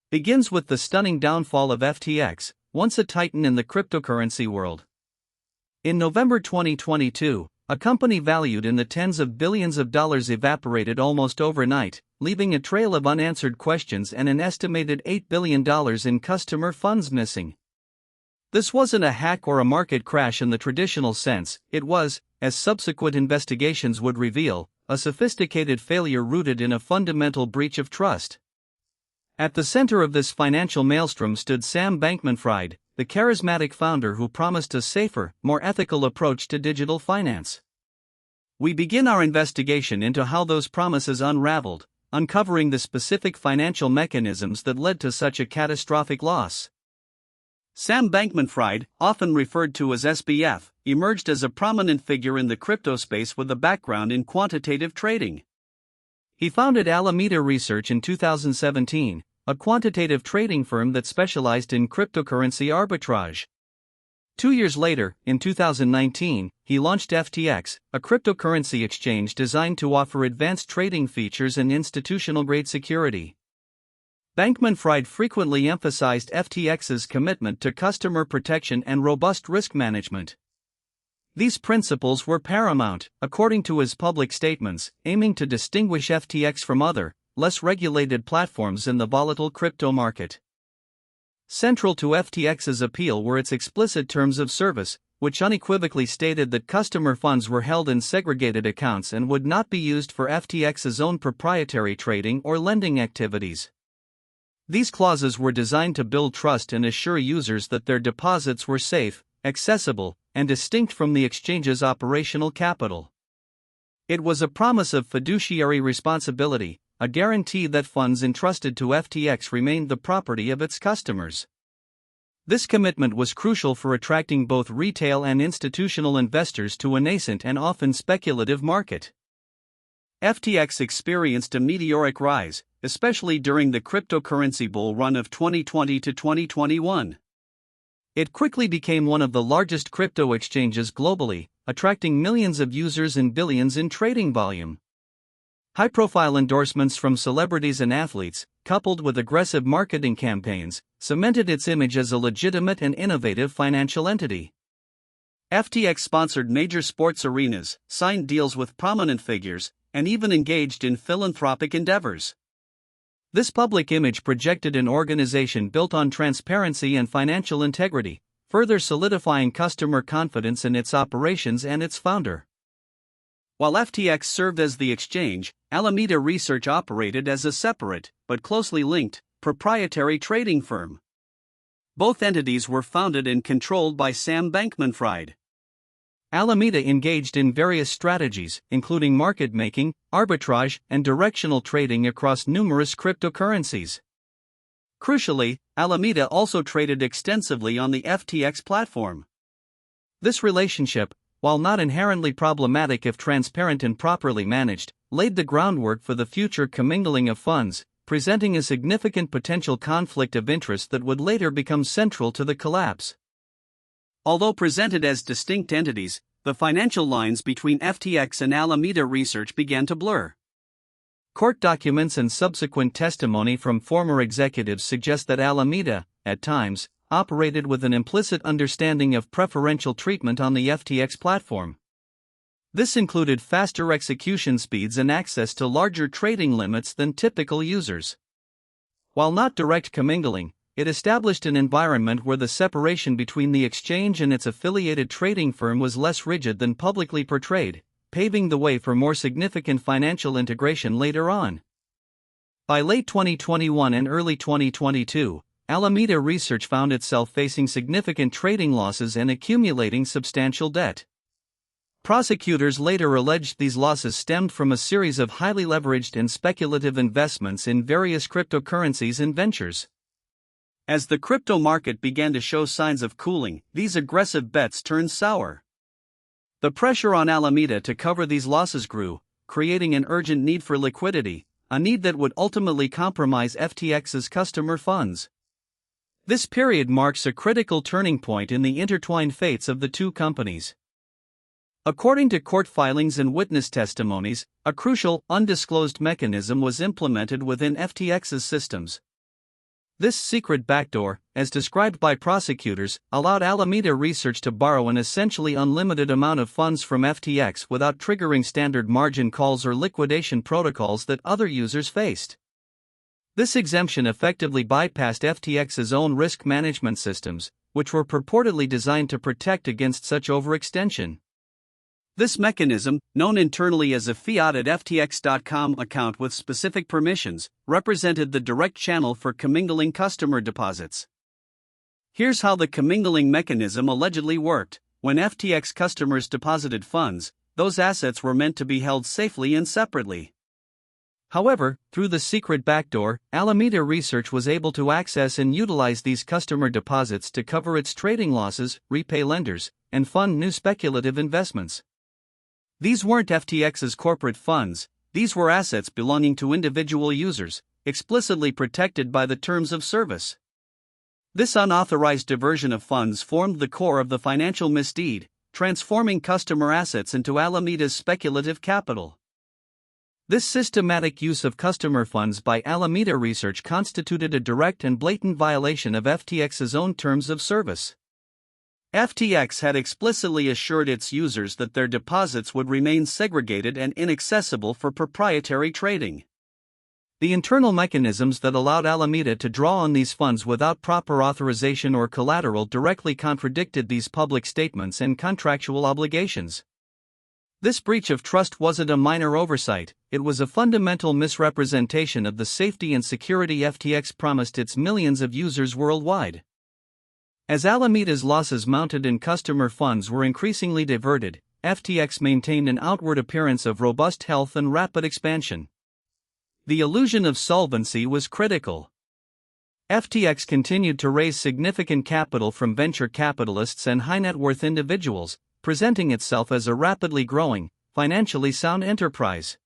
begins with the stunning downfall of FTX, once a titan in the cryptocurrency world. In November 2022, a company valued in the tens of billions of dollars evaporated almost overnight, leaving a trail of unanswered questions and an estimated $8 billion in customer funds missing. This wasn't a hack or a market crash in the traditional sense, it was, as subsequent investigations would reveal, a sophisticated failure rooted in a fundamental breach of trust. At the center of this financial maelstrom stood Sam Bankman-Fried, the charismatic founder who promised a safer, more ethical approach to digital finance. We begin our investigation into how those promises unraveled, uncovering the specific financial mechanisms that led to such a catastrophic loss. Sam Bankman-Fried, often referred to as SBF, emerged as a prominent figure in the crypto space with a background in quantitative trading. He founded Alameda Research in 2017, a quantitative trading firm that specialized in cryptocurrency arbitrage. 2 years later, in 2019, he launched FTX, a cryptocurrency exchange designed to offer advanced trading features and institutional-grade security. Bankman-Fried frequently emphasized FTX's commitment to customer protection and robust risk management. These principles were paramount, according to his public statements, aiming to distinguish FTX from other, less regulated platforms in the volatile crypto market. Central to FTX's appeal were its explicit terms of service, which unequivocally stated that customer funds were held in segregated accounts and would not be used for FTX's own proprietary trading or lending activities. These clauses were designed to build trust and assure users that their deposits were safe, accessible, and distinct from the exchange's operational capital. It was a promise of fiduciary responsibility, a guarantee that funds entrusted to FTX remained the property of its customers. This commitment was crucial for attracting both retail and institutional investors to a nascent and often speculative market. FTX experienced a meteoric rise, especially during the cryptocurrency bull run of 2020 to 2021. It quickly became one of the largest crypto exchanges globally, attracting millions of users and billions in trading volume. High-profile endorsements from celebrities and athletes, coupled with aggressive marketing campaigns, cemented its image as a legitimate and innovative financial entity. FTX sponsored major sports arenas, signed deals with prominent figures, and even engaged in philanthropic endeavors. This public image projected an organization built on transparency and financial integrity, further solidifying customer confidence in its operations and its founder. While FTX served as the exchange, Alameda Research operated as a separate, but closely linked, proprietary trading firm. Both entities were founded and controlled by Sam Bankman-Fried. Alameda engaged in various strategies, including market making, arbitrage, and directional trading across numerous cryptocurrencies. Crucially, Alameda also traded extensively on the FTX platform. This relationship, while not inherently problematic if transparent and properly managed, laid the groundwork for the future commingling of funds, presenting a significant potential conflict of interest that would later become central to the collapse. Although presented as distinct entities, the financial lines between FTX and Alameda Research began to blur. Court documents and subsequent testimony from former executives suggest that Alameda, at times, operated with an implicit understanding of preferential treatment on the FTX platform. This included faster execution speeds and access to larger trading limits than typical users. While not direct commingling, it established an environment where the separation between the exchange and its affiliated trading firm was less rigid than publicly portrayed, paving the way for more significant financial integration later on. By late 2021 and early 2022, Alameda Research found itself facing significant trading losses and accumulating substantial debt. Prosecutors later alleged these losses stemmed from a series of highly leveraged and speculative investments in various cryptocurrencies and ventures. As the crypto market began to show signs of cooling, these aggressive bets turned sour. The pressure on Alameda to cover these losses grew, creating an urgent need for liquidity, a need that would ultimately compromise FTX's customer funds. This period marks a critical turning point in the intertwined fates of the two companies. According to court filings and witness testimonies, a crucial, undisclosed mechanism was implemented within FTX's systems. This secret backdoor, as described by prosecutors, allowed Alameda Research to borrow an essentially unlimited amount of funds from FTX without triggering standard margin calls or liquidation protocols that other users faced. This exemption effectively bypassed FTX's own risk management systems, which were purportedly designed to protect against such overextension. This mechanism, known internally as a fiat at FTX.com account with specific permissions, represented the direct channel for commingling customer deposits. Here's how the commingling mechanism allegedly worked. When FTX customers deposited funds, those assets were meant to be held safely and separately. However, through the secret backdoor, Alameda Research was able to access and utilize these customer deposits to cover its trading losses, repay lenders, and fund new speculative investments. These weren't FTX's corporate funds, these were assets belonging to individual users, explicitly protected by the terms of service. This unauthorized diversion of funds formed the core of the financial misdeed, transforming customer assets into Alameda's speculative capital. This systematic use of customer funds by Alameda Research constituted a direct and blatant violation of FTX's own terms of service. FTX had explicitly assured its users that their deposits would remain segregated and inaccessible for proprietary trading. The internal mechanisms that allowed Alameda to draw on these funds without proper authorization or collateral directly contradicted these public statements and contractual obligations. This breach of trust wasn't a minor oversight, it was a fundamental misrepresentation of the safety and security FTX promised its millions of users worldwide. As Alameda's losses mounted and customer funds were increasingly diverted, FTX maintained an outward appearance of robust health and rapid expansion. The illusion of solvency was critical. FTX continued to raise significant capital from venture capitalists and high-net-worth individuals, presenting itself as a rapidly growing, financially sound enterprise.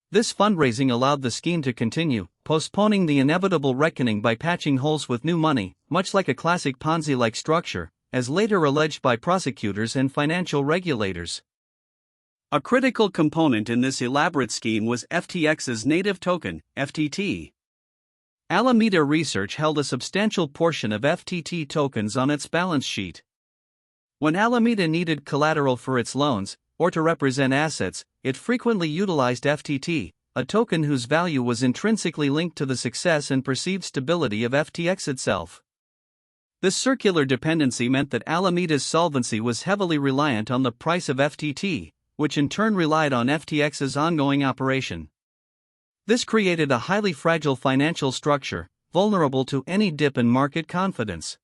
This fundraising allowed the scheme to continue, postponing the inevitable reckoning by patching holes with new money, much like a classic Ponzi-like structure, as later alleged by prosecutors and financial regulators. A critical component in this elaborate scheme was FTX's native token, FTT. Alameda Research held a substantial portion of FTT tokens on its balance sheet. When Alameda needed collateral for its loans, or to represent assets, it frequently utilized FTT, a token whose value was intrinsically linked to the success and perceived stability of FTX itself. This circular dependency meant that Alameda's solvency was heavily reliant on the price of FTT, which in turn relied on FTX's ongoing operation. This created a highly fragile financial structure, vulnerable to any dip in market confidence.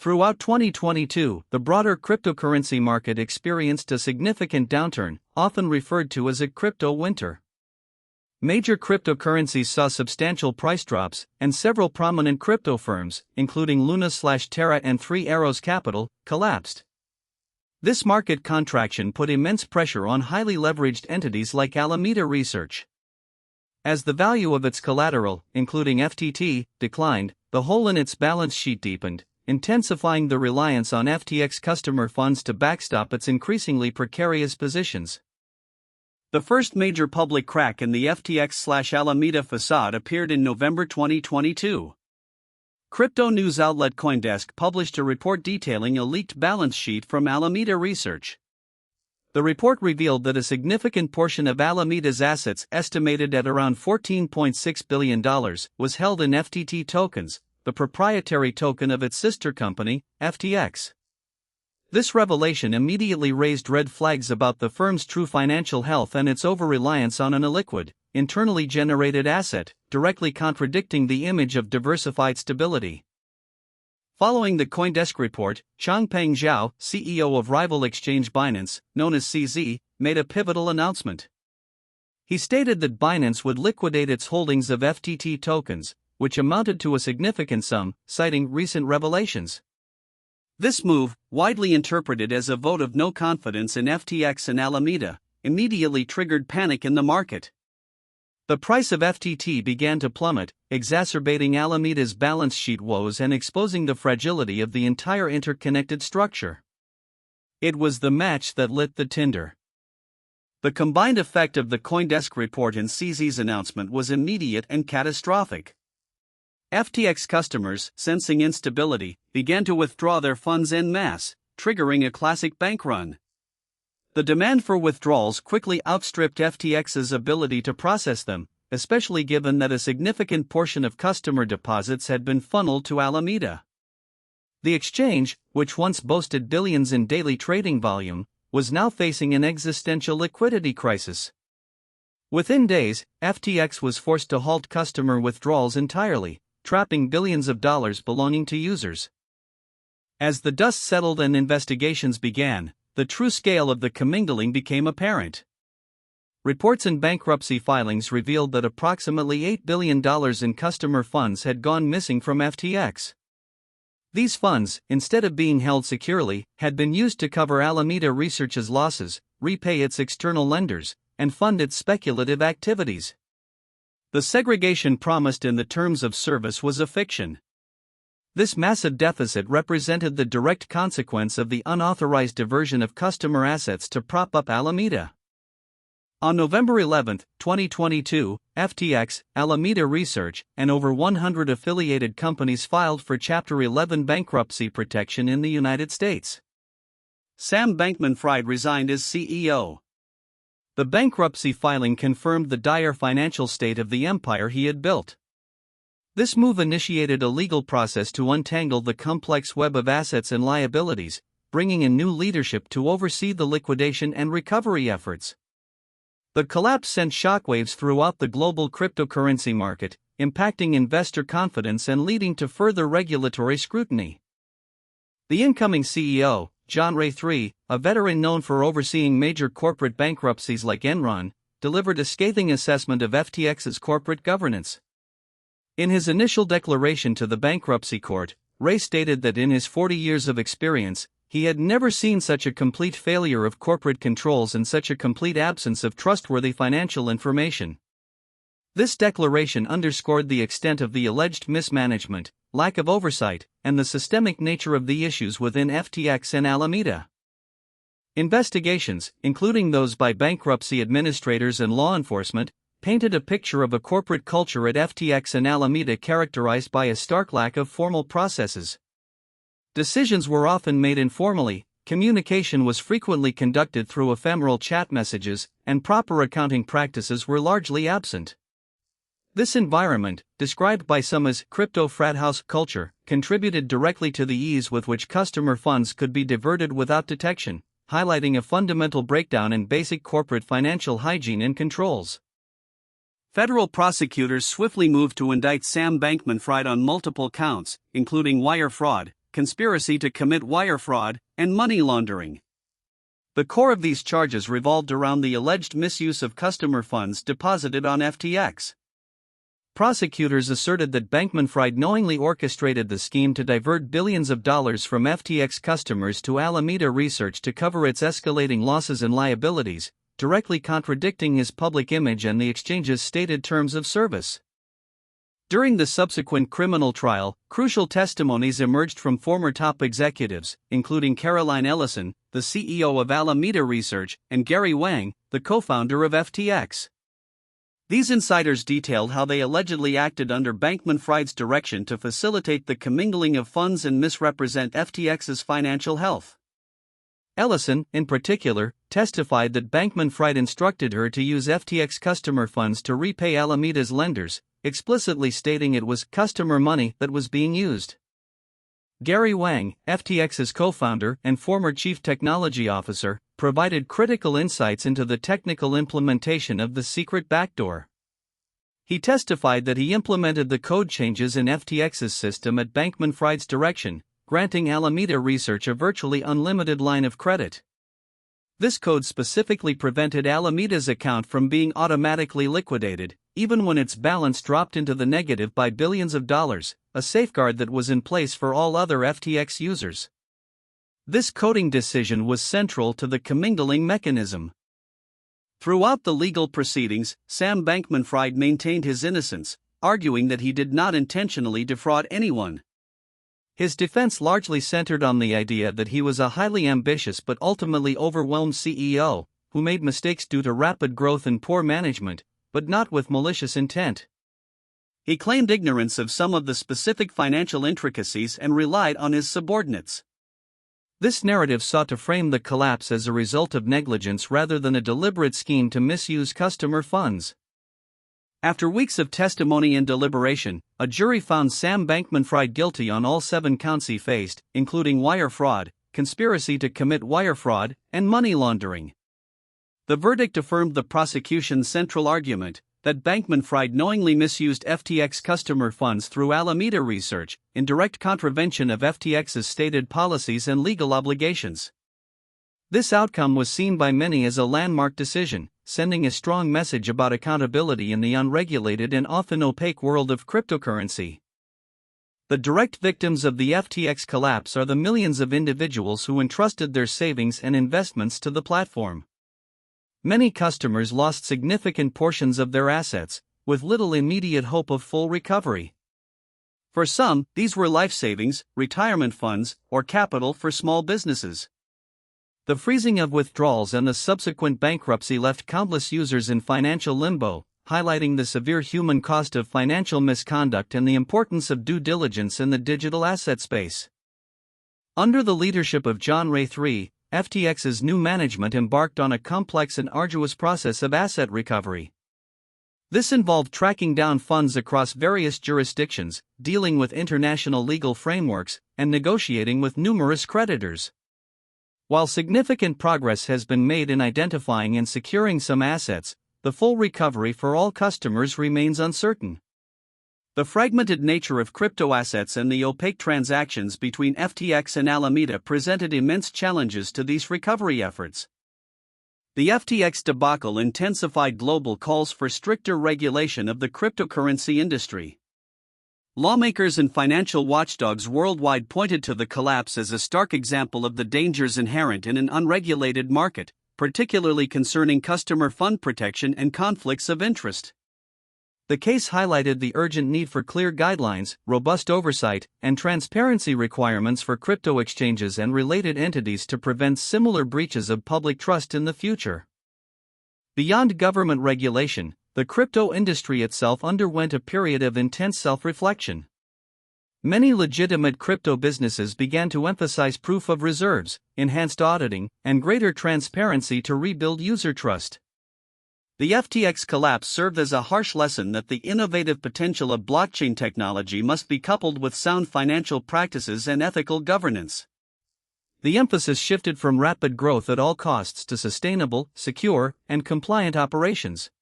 Throughout 2022, the broader cryptocurrency market experienced a significant downturn, often referred to as a crypto winter. Major cryptocurrencies saw substantial price drops, and several prominent crypto firms, including Luna/Terra and Three Arrows Capital, collapsed. This market contraction put immense pressure on highly leveraged entities like Alameda Research. As the value of its collateral, including FTT, declined, the hole in its balance sheet deepened, intensifying the reliance on FTX customer funds to backstop its increasingly precarious positions. The first major public crack in the FTX/Alameda facade appeared in November 2022. Crypto news outlet CoinDesk published a report detailing a leaked balance sheet from Alameda Research. The report revealed that a significant portion of Alameda's assets, estimated at around $14.6 billion, was held in FTT tokens, the proprietary token of its sister company, FTX. This revelation immediately raised red flags about the firm's true financial health and its over-reliance on an illiquid, internally generated asset, directly contradicting the image of diversified stability. Following the CoinDesk report, Changpeng Zhao, CEO of rival exchange Binance, known as CZ, made a pivotal announcement. He stated that Binance would liquidate its holdings of FTT tokens, which amounted to a significant sum, citing recent revelations. This move, widely interpreted as a vote of no confidence in FTX and Alameda, immediately triggered panic in the market. The price of FTT began to plummet, exacerbating Alameda's balance sheet woes and exposing the fragility of the entire interconnected structure. It was the match that lit the tinder. The combined effect of the CoinDesk report and CZ's announcement was immediate and catastrophic. FTX customers, sensing instability, began to withdraw their funds en masse, triggering a classic bank run. The demand for withdrawals quickly outstripped FTX's ability to process them, especially given that a significant portion of customer deposits had been funneled to Alameda. The exchange, which once boasted billions in daily trading volume, was now facing an existential liquidity crisis. Within days, FTX was forced to halt customer withdrawals entirely, trapping billions of dollars belonging to users. As the dust settled and investigations began, the true scale of the commingling became apparent. Reports and bankruptcy filings revealed that approximately $8 billion in customer funds had gone missing from FTX. These funds, instead of being held securely, had been used to cover Alameda Research's losses, repay its external lenders, and fund its speculative activities. The segregation promised in the terms of service was a fiction. This massive deficit represented the direct consequence of the unauthorized diversion of customer assets to prop up Alameda. On November 11, 2022, FTX, Alameda Research, and over 100 affiliated companies filed for Chapter 11 bankruptcy protection in the United States. Sam Bankman-Fried resigned as CEO. The bankruptcy filing confirmed the dire financial state of the empire he had built. This move initiated a legal process to untangle the complex web of assets and liabilities, bringing in new leadership to oversee the liquidation and recovery efforts. The collapse sent shockwaves throughout the global cryptocurrency market, impacting investor confidence and leading to further regulatory scrutiny. The incoming CEO, John Ray III, a veteran known for overseeing major corporate bankruptcies like Enron, delivered a scathing assessment of FTX's corporate governance. In his initial declaration to the bankruptcy court, Ray stated that in his 40 years of experience, he had never seen such a complete failure of corporate controls and such a complete absence of trustworthy financial information. This declaration underscored the extent of the alleged mismanagement, lack of oversight, and the systemic nature of the issues within FTX and Alameda. Investigations, including those by bankruptcy administrators and law enforcement, painted a picture of a corporate culture at FTX and Alameda characterized by a stark lack of formal processes. Decisions were often made informally, communication was frequently conducted through ephemeral chat messages, and proper accounting practices were largely absent. This environment, described by some as crypto frat house culture, contributed directly to the ease with which customer funds could be diverted without detection, highlighting a fundamental breakdown in basic corporate financial hygiene and controls. Federal prosecutors swiftly moved to indict Sam Bankman-Fried on multiple counts, including wire fraud, conspiracy to commit wire fraud, and money laundering. The core of these charges revolved around the alleged misuse of customer funds deposited on FTX. Prosecutors asserted that Bankman-Fried knowingly orchestrated the scheme to divert billions of dollars from FTX customers to Alameda Research to cover its escalating losses and liabilities, directly contradicting his public image and the exchange's stated terms of service. During the subsequent criminal trial, crucial testimonies emerged from former top executives, including Caroline Ellison, the CEO of Alameda Research, and Gary Wang, the co-founder of FTX. These insiders detailed how they allegedly acted under Bankman-Fried's direction to facilitate the commingling of funds and misrepresent FTX's financial health. Ellison, in particular, testified that Bankman-Fried instructed her to use FTX customer funds to repay Alameda's lenders, explicitly stating it was customer money that was being used. Gary Wang, FTX's co-founder and former chief technology officer, provided critical insights into the technical implementation of the secret backdoor. He testified that he implemented the code changes in FTX's system at Bankman-Fried's direction, granting Alameda Research a virtually unlimited line of credit. This code specifically prevented Alameda's account from being automatically liquidated, even when its balance dropped into the negative by billions of dollars, a safeguard that was in place for all other FTX users. This coding decision was central to the commingling mechanism. Throughout the legal proceedings, Sam Bankman-Fried maintained his innocence, arguing that he did not intentionally defraud anyone. His defense largely centered on the idea that he was a highly ambitious but ultimately overwhelmed CEO, who made mistakes due to rapid growth and poor management, but not with malicious intent. He claimed ignorance of some of the specific financial intricacies and relied on his subordinates. This narrative sought to frame the collapse as a result of negligence rather than a deliberate scheme to misuse customer funds. After weeks of testimony and deliberation, a jury found Sam Bankman-Fried guilty on all 7 counts he faced, including wire fraud, conspiracy to commit wire fraud, and money laundering. The verdict affirmed the prosecution's central argument that Bankman-Fried knowingly misused FTX customer funds through Alameda Research, in direct contravention of FTX's stated policies and legal obligations. This outcome was seen by many as a landmark decision, sending a strong message about accountability in the unregulated and often opaque world of cryptocurrency. The direct victims of the FTX collapse are the millions of individuals who entrusted their savings and investments to the platform. Many customers lost significant portions of their assets, with little immediate hope of full recovery. For some, these were life savings, retirement funds, or capital for small businesses. The freezing of withdrawals and the subsequent bankruptcy left countless users in financial limbo, highlighting the severe human cost of financial misconduct and the importance of due diligence in the digital asset space. Under the leadership of John Ray III, FTX's new management embarked on a complex and arduous process of asset recovery. This involved tracking down funds across various jurisdictions, dealing with international legal frameworks, and negotiating with numerous creditors. While significant progress has been made in identifying and securing some assets, the full recovery for all customers remains uncertain. The fragmented nature of crypto assets and the opaque transactions between FTX and Alameda presented immense challenges to these recovery efforts. The FTX debacle intensified global calls for stricter regulation of the cryptocurrency industry. Lawmakers and financial watchdogs worldwide pointed to the collapse as a stark example of the dangers inherent in an unregulated market, particularly concerning customer fund protection and conflicts of interest. The case highlighted the urgent need for clear guidelines, robust oversight, and transparency requirements for crypto exchanges and related entities to prevent similar breaches of public trust in the future. Beyond government regulation, the crypto industry itself underwent a period of intense self-reflection. Many legitimate crypto businesses began to emphasize proof of reserves, enhanced auditing, and greater transparency to rebuild user trust. The FTX collapse served as a harsh lesson that the innovative potential of blockchain technology must be coupled with sound financial practices and ethical governance. The emphasis shifted from rapid growth at all costs to sustainable, secure, and compliant operations.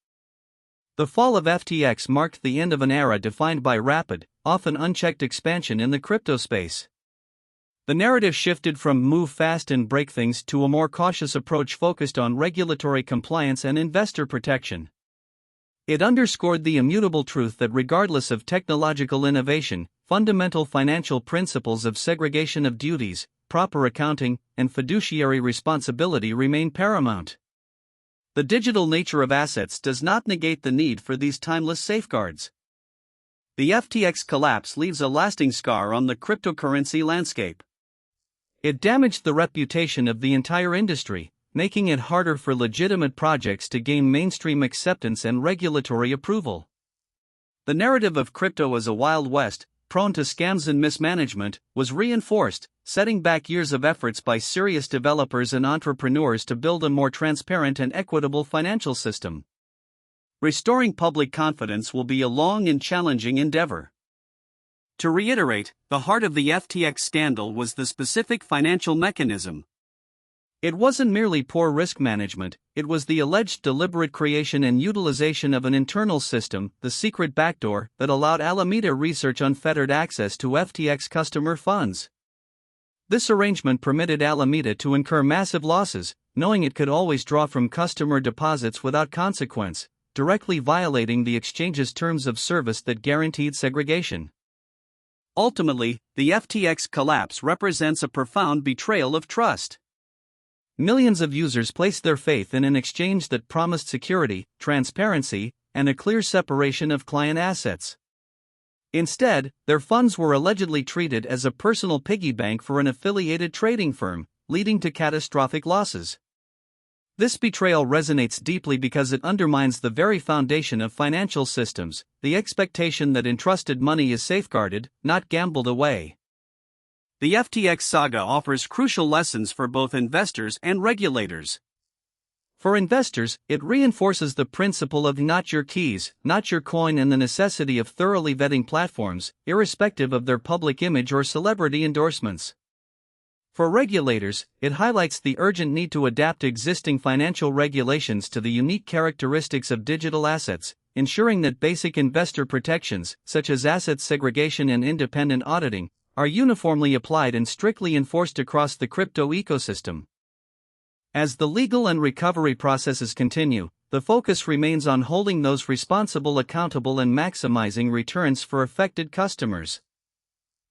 The fall of FTX marked the end of an era defined by rapid, often unchecked expansion in the crypto space. The narrative shifted from move fast and break things to a more cautious approach focused on regulatory compliance and investor protection. It underscored the immutable truth that regardless of technological innovation, fundamental financial principles of segregation of duties, proper accounting, and fiduciary responsibility remain paramount. The digital nature of assets does not negate the need for these timeless safeguards. The FTX collapse leaves a lasting scar on the cryptocurrency landscape. It damaged the reputation of the entire industry, making it harder for legitimate projects to gain mainstream acceptance and regulatory approval. The narrative of crypto as a Wild West, prone to scams and mismanagement, was reinforced, setting back years of efforts by serious developers and entrepreneurs to build a more transparent and equitable financial system. Restoring public confidence will be a long and challenging endeavor. To reiterate, the heart of the FTX scandal was the specific financial mechanism. It wasn't merely poor risk management, it was the alleged deliberate creation and utilization of an internal system, the secret backdoor, that allowed Alameda Research unfettered access to FTX customer funds. This arrangement permitted Alameda to incur massive losses, knowing it could always draw from customer deposits without consequence, directly violating the exchange's terms of service that guaranteed segregation. Ultimately, the FTX collapse represents a profound betrayal of trust. Millions of users placed their faith in an exchange that promised security, transparency, and a clear separation of client assets. Instead, their funds were allegedly treated as a personal piggy bank for an affiliated trading firm, leading to catastrophic losses. This betrayal resonates deeply because it undermines the very foundation of financial systems, the expectation that entrusted money is safeguarded, not gambled away. The FTX saga offers crucial lessons for both investors and regulators. For investors, it reinforces the principle of not your keys, not your coin, and the necessity of thoroughly vetting platforms, irrespective of their public image or celebrity endorsements. For regulators, it highlights the urgent need to adapt existing financial regulations to the unique characteristics of digital assets, ensuring that basic investor protections, such as asset segregation and independent auditing, are uniformly applied and strictly enforced across the crypto ecosystem. As the legal and recovery processes continue, the focus remains on holding those responsible accountable and maximizing returns for affected customers.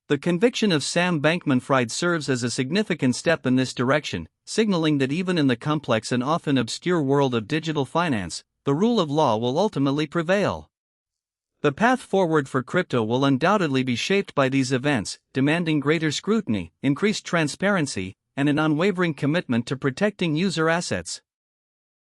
The conviction of Sam Bankman-Fried serves as a significant step in this direction, signaling that even in the complex and often obscure world of digital finance, the rule of law will ultimately prevail. The path forward for crypto will undoubtedly be shaped by these events, demanding greater scrutiny, increased transparency, and an unwavering commitment to protecting user assets.